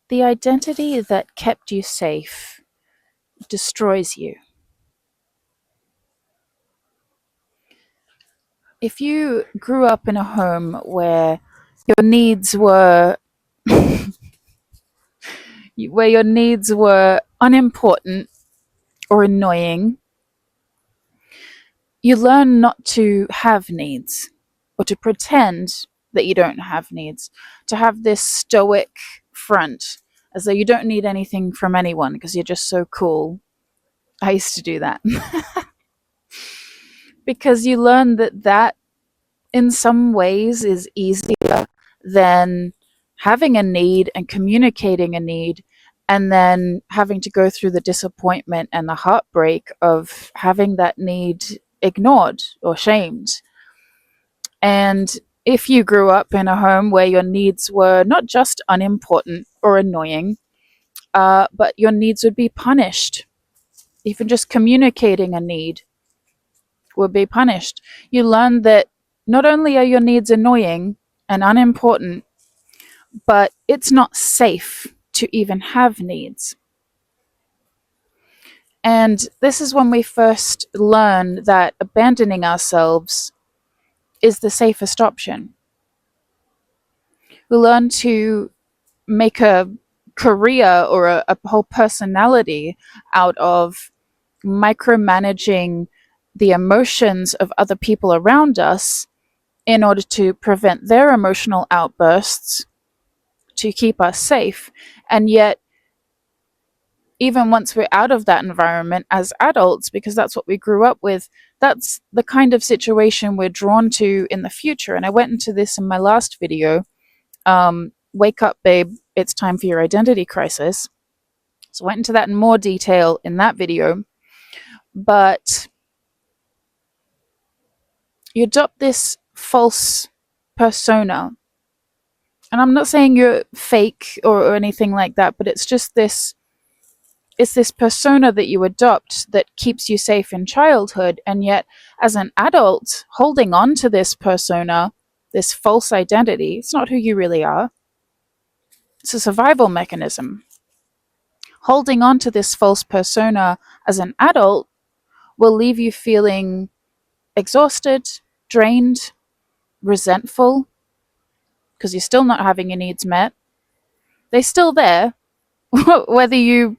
The identity that kept you safe destroys you. If you grew up in a home where your needs were unimportant or annoying, you learn not to have needs or to pretend that you don't have needs, to have this stoic front as though you don't need anything from anyone because you're just so cool. I used to do that. Because you learn that in some ways is easier than having a need and communicating a need and then having to go through the disappointment and the heartbreak of having that need ignored or shamed. And if you grew up in a home where your needs were not just unimportant or annoying, but your needs would be punished, even just communicating a need would be punished. You learn that not only are your needs annoying and unimportant, but it's not safe to even have needs. And this is when we first learn that abandoning ourselves is the safest option. We learn to make a career or a whole personality out of micromanaging the emotions of other people around us in order to prevent their emotional outbursts to keep us safe. And yet, even once we're out of that environment as adults, because that's what we grew up with, that's the kind of situation we're drawn to in the future. And I went into this in my last video, Wake Up Babe, It's Time for Your Identity Crisis. So I went into that in more detail in that video. But you adopt this false persona. And I'm not saying you're fake or anything like that, but it's just this persona that you adopt that keeps you safe in childhood. And yet, as an adult, holding on to this persona, this false identity, it's not who you really are. It's a survival mechanism. Holding on to this false persona as an adult will leave you feeling exhausted, drained, resentful, because you're still not having your needs met. They're still there, whether you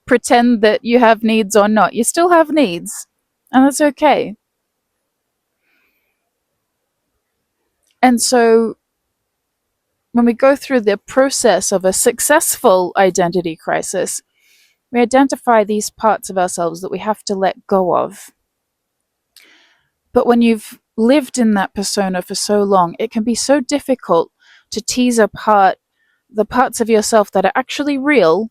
pretend that you have needs or not. You still have needs, and that's okay. And so when we go through the process of a successful identity crisis, we identify these parts of ourselves that we have to let go of. But when you've lived in that persona for so long, it can be so difficult to tease apart the parts of yourself that are actually real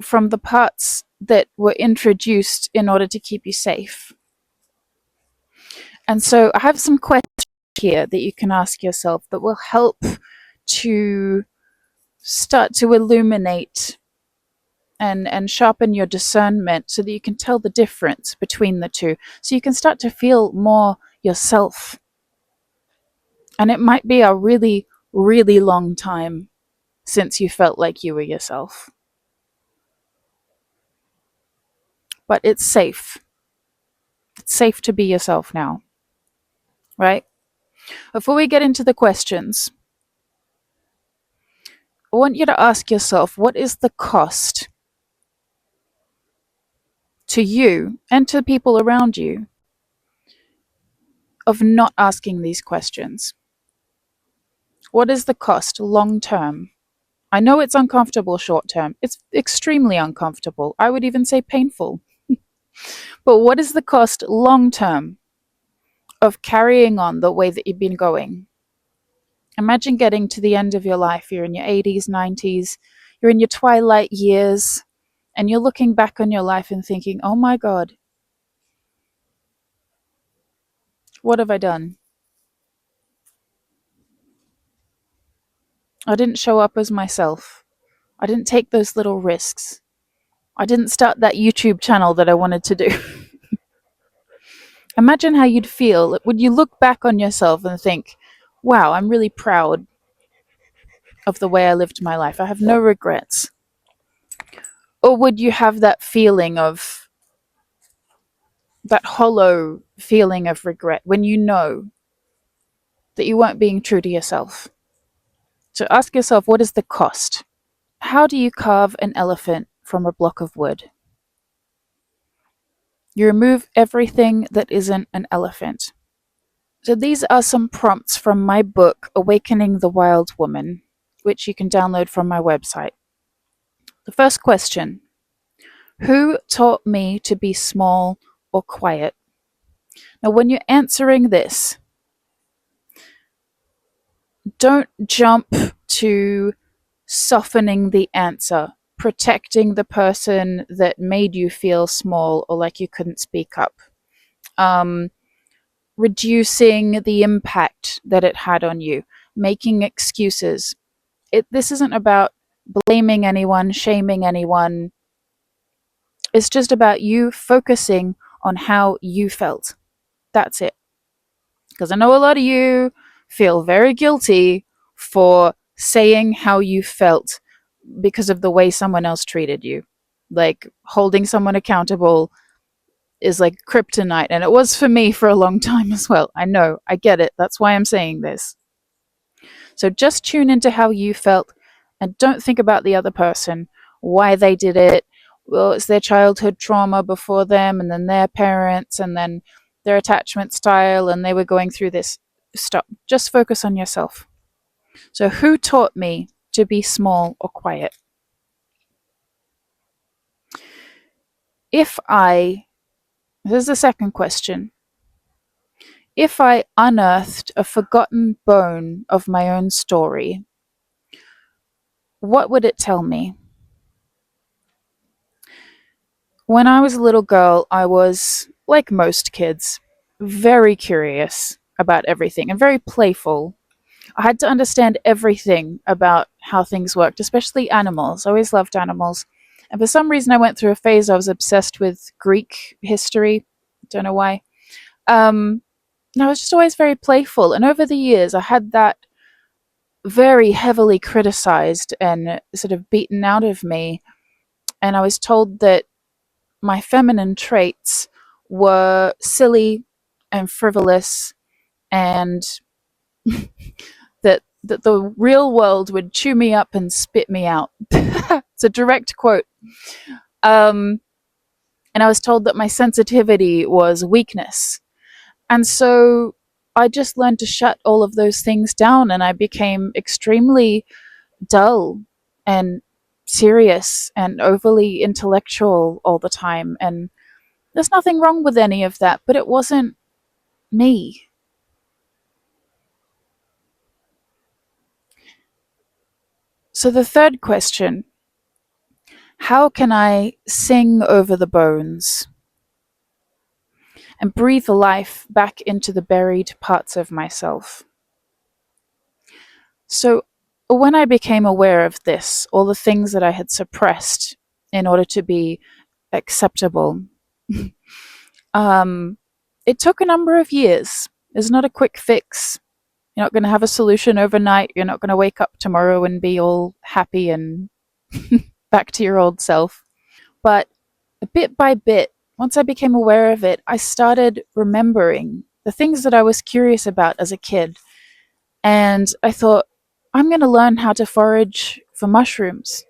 from the parts that were introduced in order to keep you safe. And so I have some questions here that you can ask yourself that will help to start to illuminate and sharpen your discernment so that you can tell the difference between the two, so you can start to feel more yourself. And it might be a really, really long time since you felt like you were yourself. But it's safe. It's safe to be yourself now, right? Before we get into the questions, I want you to ask yourself, what is the cost to you and to people around you of not asking these questions? What is the cost long term? I know it's uncomfortable short term. It's extremely uncomfortable. I would even say painful. But what is the cost long term of carrying on the way that you've been going? Imagine getting to the end of your life. You're in your 80s, 90s, you're in your twilight years, and you're looking back on your life and thinking, oh my God, what have I done? I didn't show up as myself. I didn't take those little risks. I didn't start that YouTube channel that I wanted to do. Imagine how you'd feel. Would you look back on yourself and think, wow, I'm really proud. of the way I lived my life. I have no regrets. Or would you have that feeling of, that hollow feeling of regret when you know that you weren't being true to yourself? So ask yourself, what is the cost? How do you carve an elephant from a block of wood? You remove everything that isn't an elephant. So these are some prompts from my book, Awakening the Wild Woman, which you can download from my website. The first question: who taught me to be small or quiet? Now, when you're answering this, don't jump to softening the answer, protecting the person that made you feel small or like you couldn't speak up, um, reducing the impact that it had on you, making excuses. This isn't about blaming anyone, shaming anyone. It's just about you focusing on how you felt. That's it. Because I know a lot of you feel very guilty for saying how you felt because of the way someone else treated you. Like holding someone accountable is like kryptonite. And it was for me for a long time as well. I know, I get it. That's why I'm saying this. So just tune into how you felt and don't think about the other person, why they did it. Well, it's their childhood trauma before them, and then their parents, and then their attachment style, and they were going through this. Stop. Just focus on yourself. So, who taught me to be small or quiet? If I, this is the second question, if I unearthed a forgotten bone of my own story, what would it tell me? When I was a little girl, I was, like most kids, very curious about everything and very playful. I had to understand everything about how things worked, especially animals. I always loved animals. And for some reason, I went through a phase I was obsessed with Greek history. Don't know why. And I was just always very playful. And over the years, I had that very heavily criticized and sort of beaten out of me. And I was told that my feminine traits were silly and frivolous, and that the real world would chew me up and spit me out. It's a direct quote. Um, and I was told that my sensitivity was weakness. And so I just learned to shut all of those things down, and I became extremely dull and serious and overly intellectual all the time. And there's nothing wrong with any of that, but it wasn't me. So the third question: how can I sing over the bones and breathe life back into the buried parts of myself? So when I became aware of this, all the things that I had suppressed in order to be acceptable, um, it took a number of years. It's not a quick fix. You're not going to have a solution overnight. You're not going to wake up tomorrow and be all happy and back to your old self. But bit by bit, once I became aware of it, I started remembering the things that I was curious about as a kid. And I thought, I'm going to learn how to forage for mushrooms.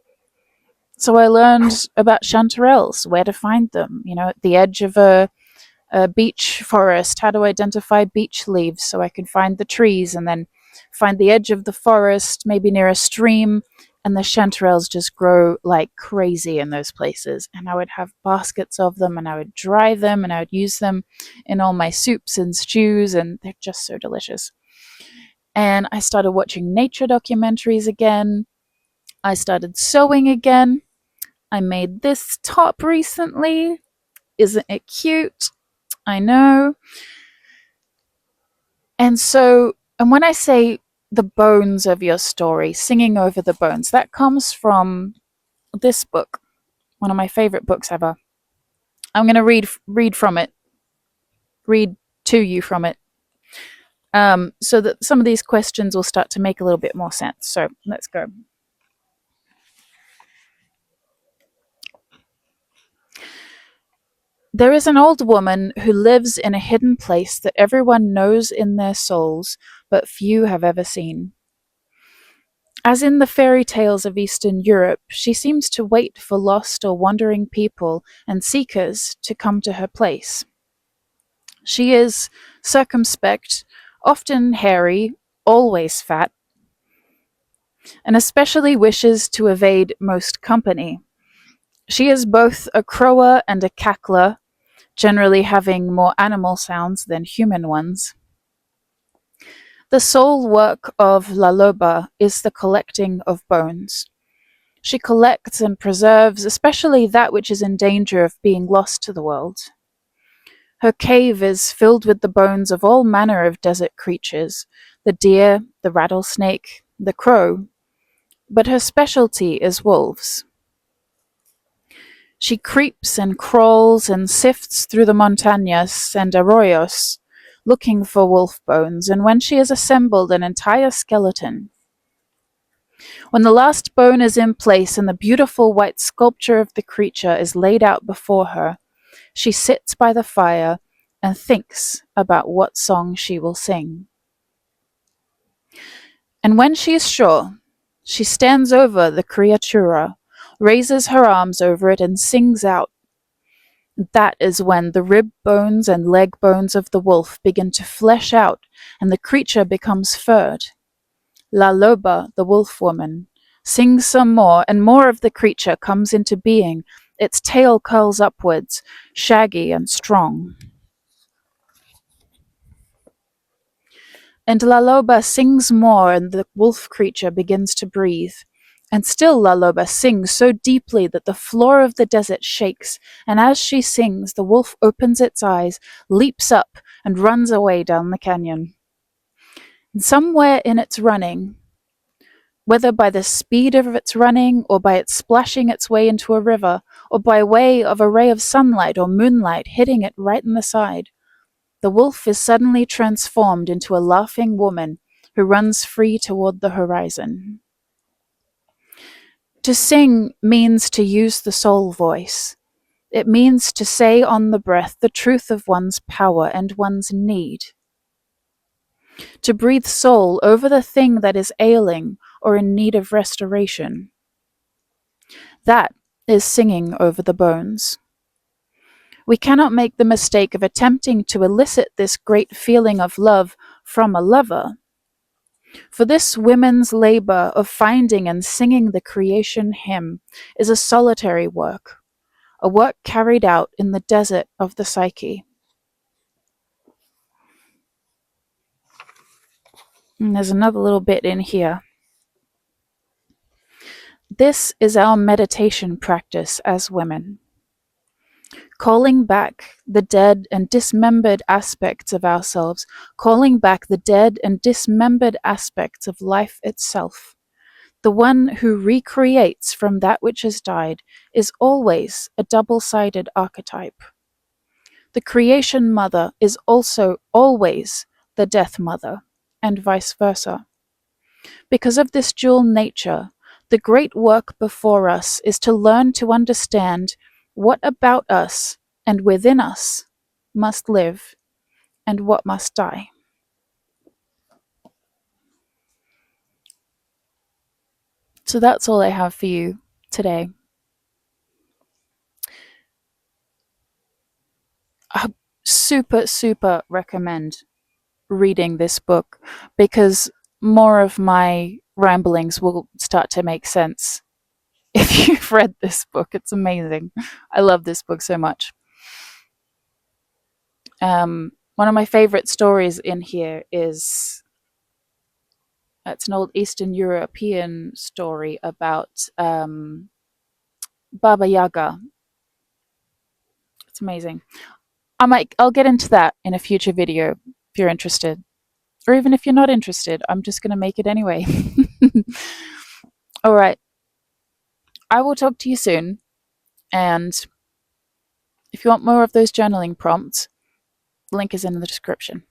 So I learned about chanterelles, where to find them, at the edge of a beech forest, how to identify beech leaves so I could find the trees, and then find the edge of the forest, maybe near a stream, and the chanterelles just grow like crazy in those places. And I would have baskets of them, and I would dry them, and I would use them in all my soups and stews, and they're just so delicious. And I started watching nature documentaries again. I started sewing again. I made this top recently. Isn't it cute? I know. And when I say the bones of your story, singing over the bones, that comes from this book, one of my favorite books ever. I'm going to read from it, read to you from it. so that some of these questions will start to make a little bit more sense. So let's go. There is an old woman who lives in a hidden place that everyone knows in their souls, but few have ever seen. As in the fairy tales of Eastern Europe, she seems to wait for lost or wandering people and seekers to come to her place. She is circumspect, often hairy, always fat, and especially wishes to evade most company. She is both a crower and a cackler, generally having more animal sounds than human ones. The sole work of La Loba is the collecting of bones. She collects and preserves especially that which is in danger of being lost to the world. Her cave is filled with the bones of all manner of desert creatures, the deer, the rattlesnake, the crow, but her specialty is wolves. She creeps and crawls and sifts through the montañas and arroyos, looking for wolf bones, and when she has assembled an entire skeleton, when the last bone is in place and the beautiful white sculpture of the creature is laid out before her, she sits by the fire and thinks about what song she will sing. And when she is sure, she stands over the criatura, raises her arms over it, and sings out. That is when the rib bones and leg bones of the wolf begin to flesh out and the creature becomes furred. La Loba, the wolf woman, sings some more, and more of the creature comes into being. Its tail curls upwards, shaggy and strong. And La Loba sings more, and the wolf creature begins to breathe. And still La Loba sings so deeply that the floor of the desert shakes, and as she sings, the wolf opens its eyes, leaps up, and runs away down the canyon. And somewhere in its running, whether by the speed of its running, or by its splashing its way into a river, or by way of a ray of sunlight or moonlight hitting it right in the side, the wolf is suddenly transformed into a laughing woman who runs free toward the horizon. To sing means to use the soul voice. It means to say on the breath the truth of one's power and one's need. To breathe soul over the thing that is ailing or in need of restoration. That is singing over the bones. We cannot make the mistake of attempting to elicit this great feeling of love from a lover. For this women's labor of finding and singing the creation hymn is a solitary work, a work carried out in the desert of the psyche. And there's another little bit in here. This is our meditation practice as women. Calling back the dead and dismembered aspects of ourselves, calling back the dead and dismembered aspects of life itself. The one who recreates from that which has died is always a double-sided archetype. The creation mother is also always the death mother, and vice versa. Because of this dual nature, the great work before us is to learn to understand what about us and within us must live and what must die. So that's all I have for you today. I super recommend reading this book because more of my ramblings will start to make sense if you've read this book. It's amazing. I love this book so much. One of my favorite stories in here is it's an old Eastern European story about Baba Yaga. It's amazing. I'll get into that in a future video if you're interested. Or even if you're not interested, I'm just going to make it anyway. All right. I will talk to you soon. And if you want more of those journaling prompts, the link is in the description.